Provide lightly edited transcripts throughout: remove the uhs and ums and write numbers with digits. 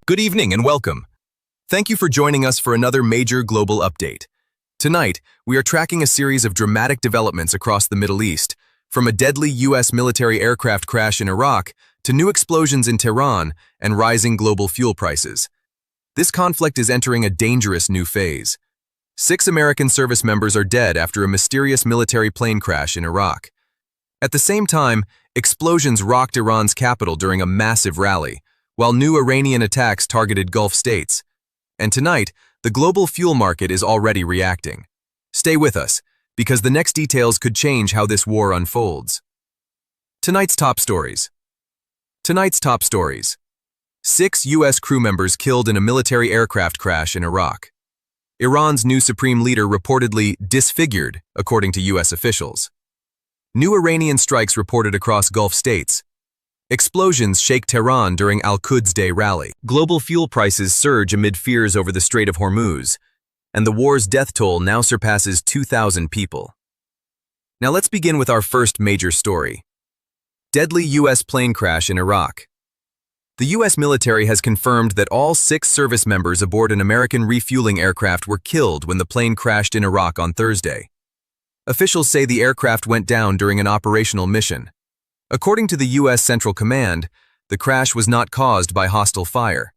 Good evening and welcome. Thank you for joining us for another major global update. Tonight, we are tracking a series of dramatic developments across the Middle East, from a deadly U.S. military aircraft crash in Iraq to new explosions in Tehran and rising global fuel prices. This conflict is entering a dangerous new phase. 6 American service members are dead after a mysterious military plane crash in Iraq. At the same time, explosions rocked Iran's capital during a massive rally, while new Iranian attacks targeted Gulf states. And tonight, the global fuel market is already reacting. Stay with us, because the next details could change how this war unfolds. Tonight's top stories. 6 U.S. crew members killed in a military aircraft crash in Iraq. Iran's new supreme leader reportedly disfigured, according to U.S. officials. New Iranian strikes reported across Gulf states. Explosions shake Tehran during Al-Quds Day rally. Global fuel prices surge amid fears over the Strait of Hormuz, and the war's death toll now surpasses 2,000 people. Now let's begin with our first major story. Deadly U.S. plane crash in Iraq. The U.S. military has confirmed that all 6 service members aboard an American refueling aircraft were killed when the plane crashed in Iraq on Thursday. Officials say the aircraft went down during an operational mission. According to the U.S. Central Command, the crash was not caused by hostile fire.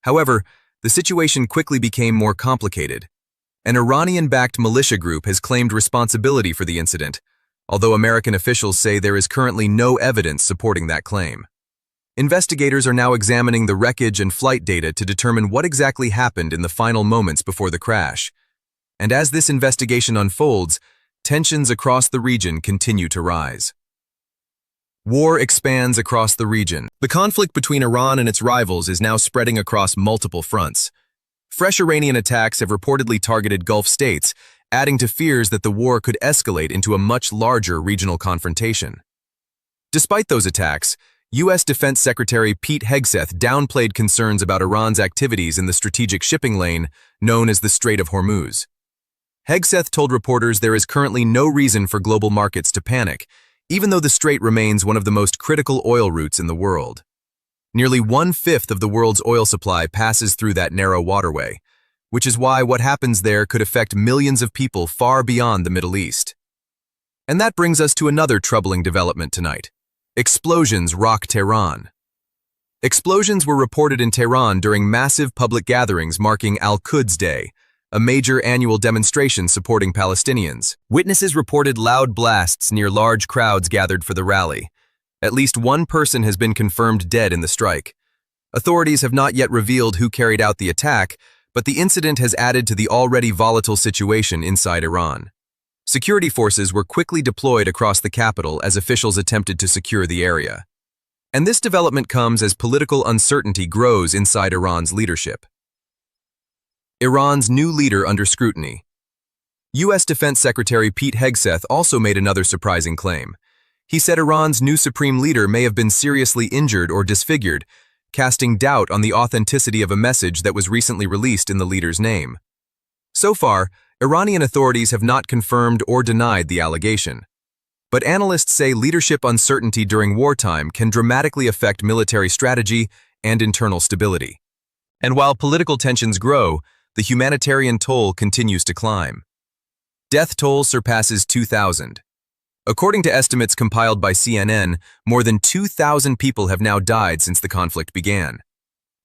However, the situation quickly became more complicated. An Iranian-backed militia group has claimed responsibility for the incident, although American officials say there is currently no evidence supporting that claim. Investigators are now examining the wreckage and flight data to determine what exactly happened in the final moments before the crash. And as this investigation unfolds, tensions across the region continue to rise. War expands across the region. The conflict between Iran and its rivals is now spreading across multiple fronts. Fresh Iranian attacks have reportedly targeted Gulf states, adding to fears that the war could escalate into a much larger regional confrontation. Despite those attacks, U.S. Defense Secretary Pete Hegseth downplayed concerns about Iran's activities in the strategic shipping lane known as the Strait of Hormuz. Hegseth told reporters there is currently no reason for global markets to panic, even though the strait remains one of the most critical oil routes in the world. Nearly 1/5 of the world's oil supply passes through that narrow waterway, which is why what happens there could affect millions of people far beyond the Middle East. And that brings us to another troubling development tonight. Explosions rock Tehran. Explosions were reported in Tehran during massive public gatherings marking Al-Quds Day, a major annual demonstration supporting Palestinians. Witnesses reported loud blasts near large crowds gathered for the rally. At least one person has been confirmed dead in the strike. Authorities have not yet revealed who carried out the attack, but the incident has added to the already volatile situation inside Iran. Security forces were quickly deployed across the capital as officials attempted to secure the area. And this development comes as political uncertainty grows inside Iran's leadership. Iran's new leader under scrutiny. U.S. Defense Secretary Pete Hegseth also made another surprising claim. He said Iran's new supreme leader may have been seriously injured or disfigured, casting doubt on the authenticity of a message that was recently released in the leader's name. So far, Iranian authorities have not confirmed or denied the allegation. But analysts say leadership uncertainty during wartime can dramatically affect military strategy and internal stability. And while political tensions grow, the humanitarian toll continues to climb. Death toll surpasses 2,000. According to estimates compiled by CNN, more than 2,000 people have now died since the conflict began.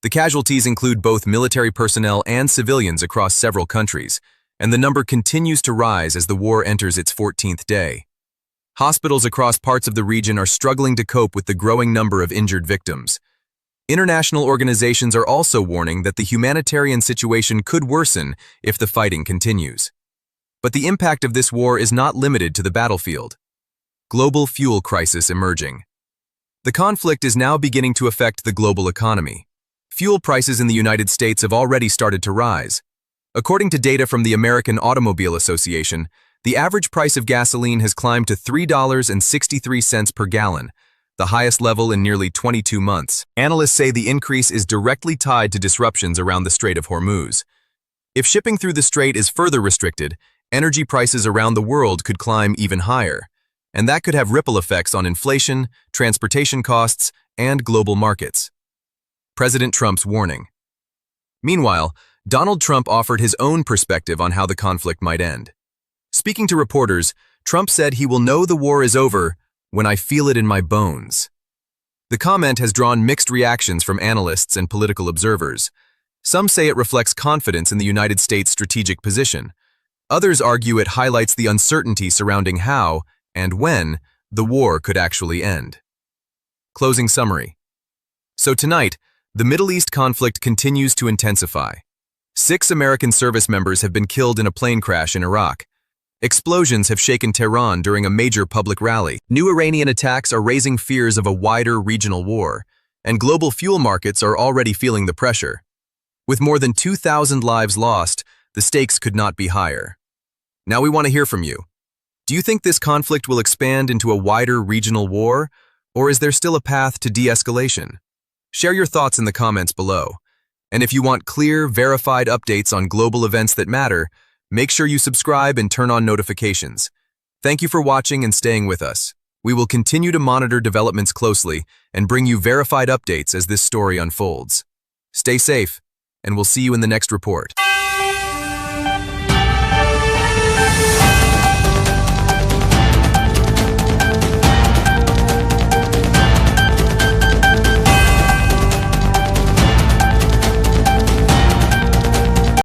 The casualties include both military personnel and civilians across several countries, and the number continues to rise as the war enters its 14th day. Hospitals across parts of the region are struggling to cope with the growing number of injured victims. International organizations are also warning that the humanitarian situation could worsen if the fighting continues. But the impact of this war is not limited to the battlefield. Global fuel crisis emerging. The conflict is now beginning to affect the global economy. Fuel prices in the United States have already started to rise. According to data from the American Automobile Association, the average price of gasoline has climbed to $3.63 per gallon, the highest level in nearly 22 months. Analysts say the increase is directly tied to disruptions around the Strait of Hormuz. If shipping through the strait is further restricted, energy prices around the world could climb even higher, and that could have ripple effects on inflation, transportation costs, and global markets. President Trump's warning. Meanwhile, Donald Trump offered his own perspective on how the conflict might end. Speaking to reporters, Trump said he will know the war is over when I feel it in my bones. The comment has drawn mixed reactions from analysts and political observers. Some say it reflects confidence in the United States' strategic position. Others argue it highlights the uncertainty surrounding how and when the war could actually end. Closing summary. So tonight, the Middle East conflict continues to intensify. 6 American service members have been killed in a plane crash in Iraq. Explosions have shaken Tehran during a major public rally. New Iranian attacks are raising fears of a wider regional war, and global fuel markets are already feeling the pressure. With more than 2,000 lives lost, the stakes could not be higher. Now we want to hear from you. Do you think this conflict will expand into a wider regional war, or is there still a path to de-escalation? Share your thoughts in the comments below. And if you want clear, verified updates on global events that matter, make sure you subscribe and turn on notifications. Thank you for watching and staying with us. We will continue to monitor developments closely and bring you verified updates as this story unfolds. Stay safe, and we'll see you in the next report.